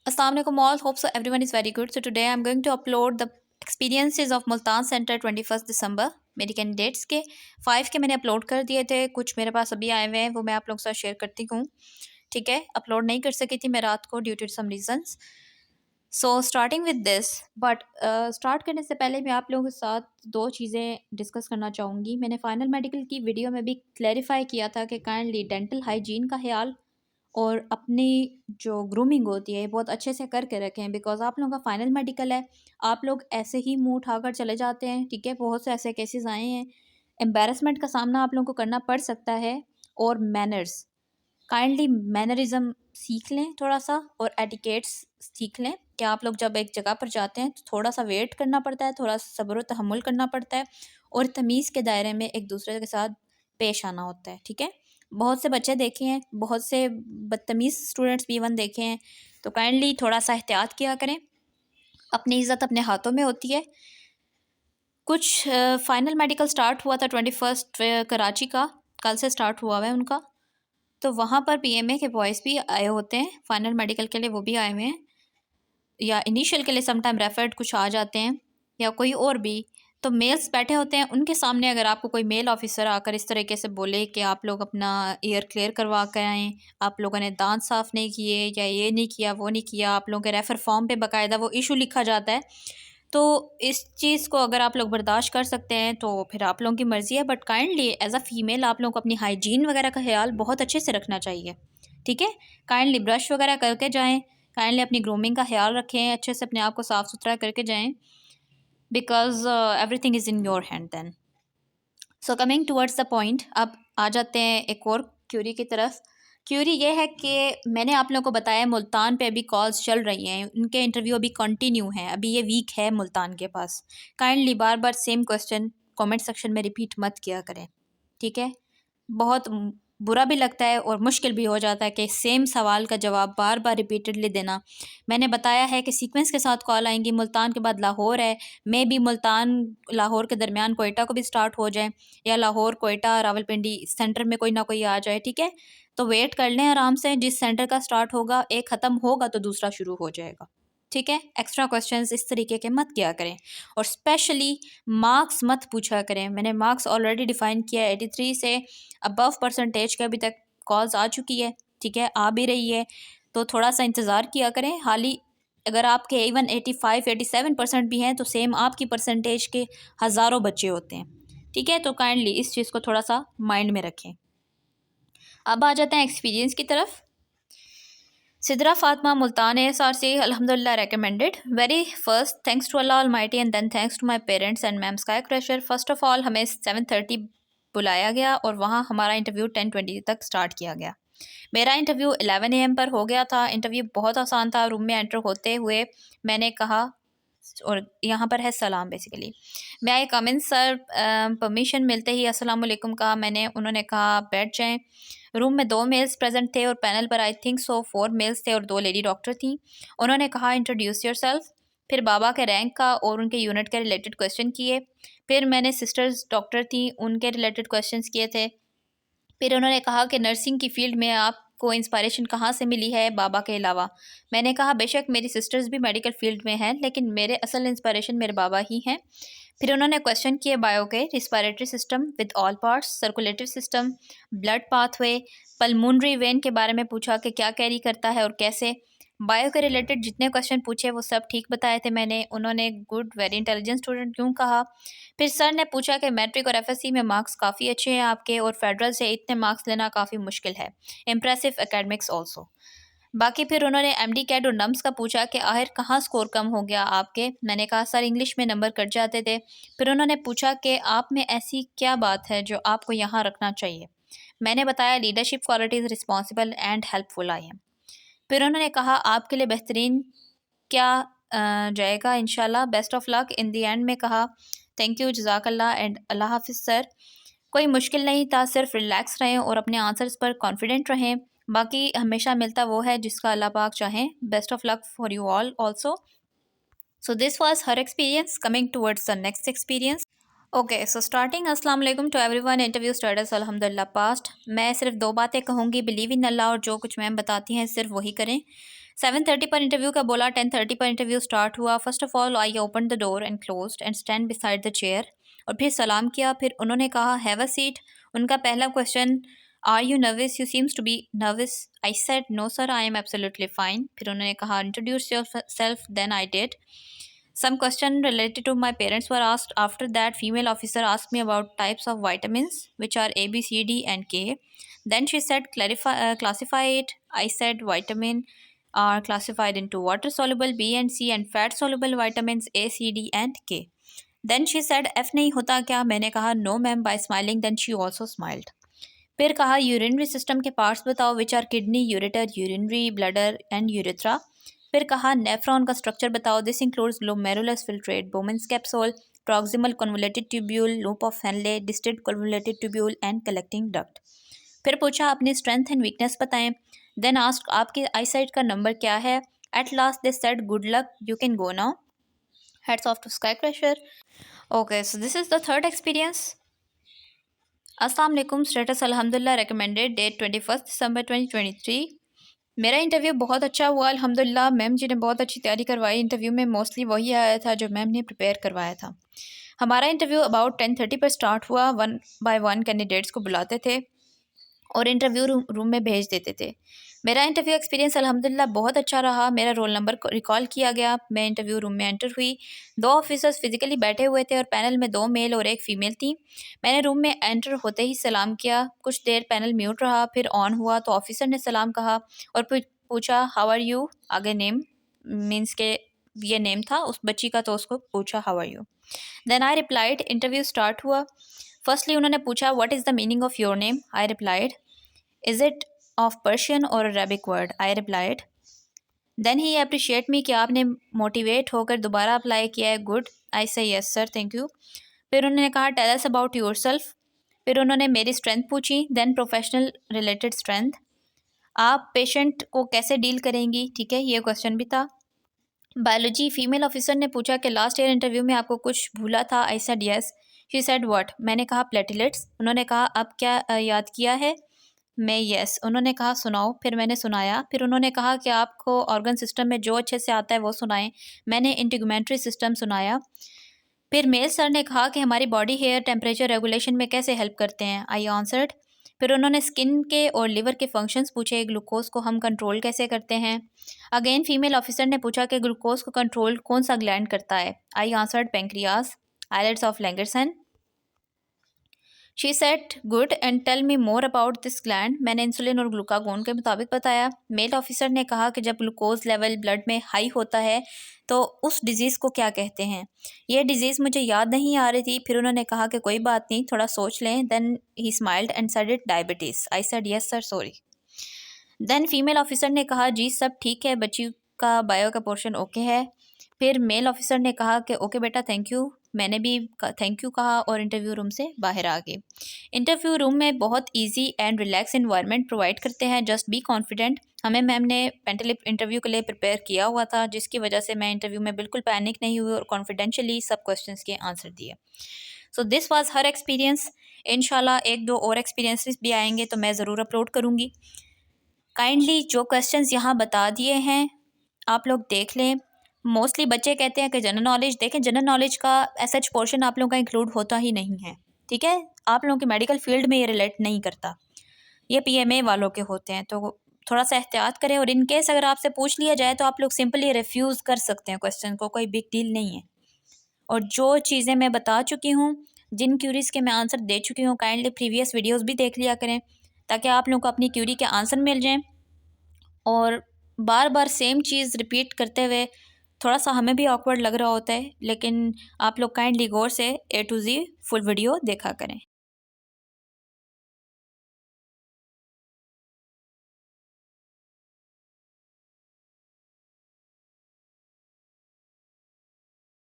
Assalamu alaikum all. Hope so everyone is very good. So today I'm going to upload the experiences of Multan centre 21 दिसंबर। मेरी candidates के 5 के मैंने upload कर दिए थे, कुछ मेरे पास अभी आए हुए हैं, वो मैं आप लोगों के साथ शेयर करती हूँ। ठीक है, अपलोड नहीं कर सकी थी मैं रात को due to some reasons. So starting with this, but start करने से पहले मैं आप लोगों के साथ दो चीज़ें डिस्कस करना चाहूँगी। मैंने फाइनल मेडिकल की वीडियो में भी क्लैरिफाई किया था कि काइंडली डेंटल हाइजीन का ख्याल और अपनी जो ग्रूमिंग होती है बहुत अच्छे से करके रखें, बिकॉज आप लोगों का फाइनल मेडिकल है। आप लोग ऐसे ही मुंह उठाकर चले जाते हैं, ठीक है। बहुत से ऐसे केसेस आए हैं, एम्बेरसमेंट का सामना आप लोगों को करना पड़ सकता है। और मैनर्स, काइंडली मैनरिज्म सीख लें थोड़ा सा, और एटिकेट्स सीख लें कि आप लोग जब एक जगह पर जाते हैं तो थोड़ा सा वेट करना पड़ता है, थोड़ा सब्र व तहम्मुल करना पड़ता है, और तमीज़ के दायरे में एक दूसरे के साथ पेश आना होता है, ठीक है। बहुत से बच्चे देखे हैं, बहुत से बदतमीज़ स्टूडेंट्स भी इवन देखे हैं, तो काइंडली थोड़ा सा एहतियात किया करें। अपनी इज़्ज़त अपने हाथों में होती है। कुछ फाइनल मेडिकल स्टार्ट हुआ था 21 कराची का, कल से स्टार्ट हुआ है उनका। तो वहाँ पर पीएमए के बॉयज़ भी आए होते हैं फाइनल मेडिकल के लिए, वो भी आए हुए हैं, या इनिशियल के लिए समटाइम रेफर्ड कुछ आ जाते हैं, या कोई और भी। तो मेल्स बैठे होते हैं, उनके सामने अगर आपको कोई मेल ऑफिसर आकर इस तरीके से बोले कि आप लोग अपना ईयर क्लियर करवा कर आएँ, आप लोगों ने दांत साफ़ नहीं किए, या ये नहीं किया वो नहीं किया, आप लोगों के रेफ़र फॉर्म पे बाकायदा वो इशू लिखा जाता है, तो इस चीज़ को अगर आप लोग बर्दाश्त कर सकते हैं तो फिर आप लोगों की मर्ज़ी है। But kindly as a female आप लोगों को अपनी हाइजीन वगैरह का ख्याल बहुत अच्छे से रखना चाहिए, ठीक है। काइंडली ब्रश वगैरह करके जाएँ, काइंडली अपनी ग्रूमिंग का ख्याल रखें, अच्छे से अपने आप को साफ़ सुथरा करके जाएँ, because everything is in your hand then. So coming towards the point, अब आ जाते हैं एक और क्यूरी की तरफ। क्यूरी ये है कि मैंने आप लोगों को बताया मुल्तान पे अभी कॉल्स चल रही हैं, उनके इंटरव्यू अभी कंटिन्यू हैं, अभी ये वीक है मुल्तान के पास। काइंडली बार बार सेम क्वेश्चन कमेंट सेक्शन में रिपीट मत किया करें, ठीक है। बहुत बुरा भी लगता है और मुश्किल भी हो जाता है कि सेम सवाल का जवाब बार बार रिपीटेडली देना। मैंने बताया है कि सीक्वेंस के साथ कॉल आएंगी, मुल्तान के बाद लाहौर है, मे बी मुल्तान लाहौर के दरमियान कोयटा को भी स्टार्ट हो जाए, या लाहौर कोयटा रावलपिंडी सेंटर में कोई ना कोई आ जाए, ठीक है। तो वेट कर लें आराम से, जिस सेंटर का स्टार्ट होगा एक ख़त्म होगा तो दूसरा शुरू हो जाएगा, ठीक है। एक्स्ट्रा क्वेश्चंस इस तरीके के मत किया करें, और स्पेशली मार्क्स मत पूछा करें। मैंने मार्क्स ऑलरेडी डिफ़ाइन किया है, 83 से अबव परसेंटेज के अभी तक कॉल्स आ चुकी है, ठीक है, आ भी रही है। तो थोड़ा सा इंतज़ार किया करें। हाल ही अगर आपके इवन 85-87% भी हैं तो सेम आपकी परसेंटेज के हज़ारों बच्चे होते हैं, ठीक है। तो काइंडली इस चीज़ को थोड़ा सा माइंड में रखें। अब आ जाते हैं एक्सपीरियंस की तरफ। सिदरा फातिमा मुल्तान ASRC अल्हम्दुलिल्लाह recommended। Very first thanks to Allah almighty and then thanks to my parents and ma'am sky crusher. First of all हमें 7:30 बुलाया गया और वहाँ हमारा इंटरव्यू 10:20 तक स्टार्ट किया गया। मेरा इंटरव्यू 11 AM पर हो गया था। इंटरव्यू बहुत आसान था। रूम में एंटर होते हुए मैंने कहा, और यहाँ पर है सलाम बेसिकली, मैं आई कम इन सर, परमिशन मिलते ही अस्सलाम वालेकुम कहा मैंने। उन्होंने कहा बैठ जाएं। रूम में 2 मेल्स प्रेजेंट थे और पैनल पर आई थिंक सो 4 मेल्स थे और 2 लेडी डॉक्टर थी। उन्होंने कहा इंट्रोड्यूस योरसेल्फ, फिर बाबा के रैंक का और उनके यूनिट के रिलेटेड क्वेश्चन किए। फिर मैंने सिस्टर्स डॉक्टर थी, उनके रिलेटेड क्वेश्चंस किए थे। फिर उन्होंने कहा कि नर्सिंग की फ़ील्ड में आपको इंस्पायरेशन कहाँ से मिली है बाबा के अलावा। मैंने कहा बेशक मेरी सिस्टर्स भी मेडिकल फील्ड में हैं, लेकिन मेरे असल इंस्पायरेशन मेरे बाबा ही हैं। फिर उन्होंने क्वेश्चन किए बायो के, respiratory system with all parts, circulatory system, blood pathway, pulmonary vein के बारे में पूछा कि क्या कैरी करता है और कैसे। बायो के रिलेटेड जितने क्वेश्चन पूछे वो सब ठीक बताए थे मैंने। उन्होंने गुड वेरी इंटेलिजेंट स्टूडेंट क्यों कहा। फिर सर ने पूछा कि मैट्रिक और एफएससी में मार्क्स काफ़ी अच्छे हैं आपके, और फेडरल से इतने मार्क्स लेना काफ़ी मुश्किल है, इम्प्रेसिव एकेडमिक्स ऑल्सो। बाकी फिर उन्होंने एमडी कैट और नम्स का पूछा कि आखिर कहाँ स्कोर कम हो गया आपके। मैंने कहा सर इंग्लिश में नंबर कट जाते थे। फिर उन्होंने पूछा कि आप में ऐसी क्या बात है जो आपको यहाँ रखना चाहिए। मैंने बताया leadership qualities, responsible and helpful I am. फिर उन्होंने कहा आपके लिए बेहतरीन क्या जाएगा इंशाल्लाह, best of luck. In the and में कहा थैंक यू, जज़ाकल्लाह एंड अल्लाह हाफिज़ सर। कोई मुश्किल नहीं था, सिर्फ रिलैक्स रहें और अपने आंसर्स पर कॉन्फिडेंट रहें। बाकी हमेशा मिलता वो है जिसका अल्लाह पाक चाहें। Best of luck for you all also. So this was her experience. Coming towards the next experience. Okay, so starting अस्सलाम वालेकुम टू एवरीवन। इंटरव्यू स्टेटस अल्हम्दुलिल्लाह पास्ट। मैं सिर्फ 2 बातें कहूँगी, बिलीव इन अल्लाह, और जो कुछ मैम बताती हैं सिर्फ वही करें। 7:30 पर इंटरव्यू का बोला, 10:30 पर इंटरव्यू स्टार्ट हुआ। First of all I open the door and closed end stand beside the chair, और फिर सलाम किया। फिर उन्होंने कहा हैव अ सीट। उनका पहला question, are you nervous, you seems to be nervous. I said no sir, I am absolutely fine. फिर उन्होंने कहा introduce yourself, then I did. Some question related to my parents were asked. After that, female officer asked me about types of vitamins, which are A, B, C, D, and K. Then she said, classify it. I said, vitamin are classified into water-soluble B and C and fat-soluble vitamins A, C, D, and K. Then she said, F नहीं होता क्या? मैंने कहा, no ma'am, by smiling. Then she also smiled. फिर कहा urinary system के parts बताओ, which are kidney, ureter, urinary bladder and urethra. फिर कहा नेफ्रॉन का स्ट्रक्चर बताओ, this includes glomerulus filtrate, Bowman's capsule, proximal convoluted tubule, loop of Henle, distal convoluted tubule and collecting duct. फिर पूछा अपनी strength and weakness बताएं। Then asked आपकी eyesight का नंबर क्या है। At last they said good luck, you can go now, heads off to sky crusher. Okay, so this is the third experience. अस्सलाम वालेकुम, स्टेटस अल्हम्दुलिल्लाह, रिकमेंडेड, डेट 21 दिसंबर 2023। मेरा interview बहुत अच्छा हुआ अल्हम्दुलिल्लाह। मैम जी ने बहुत अच्छी तैयारी करवाई। इंटरव्यू में मोस्टली वही आया था जो मैम ने प्रिपेयर करवाया था। हमारा इंटरव्यू अबाउट 10:30 पर स्टार्ट हुआ। 1 बाय 1 कैंडिडेट्स को बुलाते थे और इंटरव्यू रूम में भेज देते थे। मेरा इंटरव्यू एक्सपीरियंस अल्हम्दुलिल्लाह बहुत अच्छा रहा। मेरा रोल नंबर को रिकॉल किया गया। मैं इंटरव्यू रूम में एंटर हुई। 2 ऑफिसर्स फिजिकली बैठे हुए थे और पैनल में 2 मेल और 1 फीमेल थी। मैंने रूम में एंटर होते ही सलाम किया। कुछ देर पैनल म्यूट रहा, फिर ऑन हुआ तो ऑफिसर ने सलाम कहा और फिर पूछा हाउ आर यू, आगे नेम मीन्स के ये नेम था उस बच्ची का, तो उसको पूछा how are you. Then I replied. Interview start हुआ। फर्स्टली उन्होंने पूछा what is the meaning of your name. I replied is it of Persian or Arabic word? I replied. Then he appreciate me कि आपने motivate होकर दोबारा apply किया है, good. आई से यस सर, थैंक यू। फिर उन्होंने कहा tell us about yourself. फिर उन्होंने मेरी स्ट्रेंथ पूछी। देन प्रोफेशनल रिलेटेड स्ट्रेंथ, आप पेशेंट को कैसे डील करेंगी, ठीक है, ये क्वेश्चन भी था। बायोलॉजी, फीमेल ऑफिसर ने पूछा कि लास्ट ईयर इंटरव्यू में आपको कुछ भूला था। आई said yes. She said what, मैंने कहा प्लेटलेट्स। उन्होंने कहा अब क्या याद किया है, मैं यस। उन्होंने कहा सुनाओ। फिर मैंने सुनाया। फिर उन्होंने कहा कि आपको ऑर्गन सिस्टम में जो अच्छे से आता है वो सुनाएं। मैंने इंटीग्यूमेंट्री सिस्टम सुनाया। फिर मेल सर ने कहा कि हमारी बॉडी हेयर टेम्परेचर रेगुलेशन में कैसे हेल्प करते हैं। I answered. फिर उन्होंने स्किन के और लिवर के फंक्शंस पूछे, ग्लूकोज को हम कंट्रोल कैसे करते हैं। अगेन फीमेल ऑफिसर ने पूछा कि ग्लूकोज को कंट्रोल कौन सा ग्लैंड करता है। I answered pancreas, islets of Langerhans. She said good and tell me more about this gland. मैंने इंसुलिन और ग्लूकागोन के मुताबिक बताया। मेल ऑफिसर ने कहा कि जब ग्लूकोज लेवल ब्लड में हाई होता है तो उस डिज़ीज़ को क्या कहते हैं। ये डिज़ीज़ मुझे याद नहीं आ रही थी। फिर उन्होंने कहा कि कोई बात नहीं, थोड़ा सोच लें। Then he smiled and said it diabetes. I said yes sir, sorry. Then female officer ने कहा जी सब ठीक है, बच्ची का बायो का पोर्शन ओके है। फिर मेल ऑफिसर ने कहा कि ओके बेटा, थैंक यू। मैंने भी थैंक यू कहा और इंटरव्यू रूम से बाहर आ गई। इंटरव्यू रूम में बहुत easy and relax environment provide करते हैं। Just be confident. हमें मैम ने मेंटली इंटरव्यू के लिए प्रिपेयर किया हुआ था, जिसकी वजह से मैं इंटरव्यू में बिल्कुल पैनिक नहीं हुई और कॉन्फिडेंशियली सब क्वेश्चंस के आंसर दिए। So this was her experience. इंशाल्लाह 1-2 और एक्सपीरियंसेस भी आएंगे तो मैं ज़रूर अपलोड करूँगी। काइंडली जो क्वेश्चंस यहाँ बता दिए हैं आप लोग देख लें। मोस्टली बच्चे कहते हैं कि जनरल नॉलेज देखें, जनरल नॉलेज का सच पोर्शन आप लोगों का इंक्लूड होता ही नहीं है, ठीक है। आप लोगों के मेडिकल फील्ड में ये रिलेट नहीं करता, ये पीएमए वालों के होते हैं, तो थोड़ा सा एहतियात करें। और इन केस अगर आपसे पूछ लिया जाए तो आप लोग सिंपली रिफ्यूज़ कर सकते हैं क्वेश्चन को, कोई बिग डील नहीं है। और जो चीज़ें मैं बता चुकी हूँ, जिन क्यूरीज़ के मैं आंसर दे चुकी हूँ, काइंडली प्रीवियस वीडियोज़ भी देख लिया करें ताकि आप लोगों को अपनी क्यूरी के आंसर मिल जाएँ। और बार बार सेम चीज़ रिपीट करते हुए थोड़ा सा हमें भी ऑकवर्ड लग रहा होता है, लेकिन आप लोग काइंडली गौर से A to Z full video देखा करें।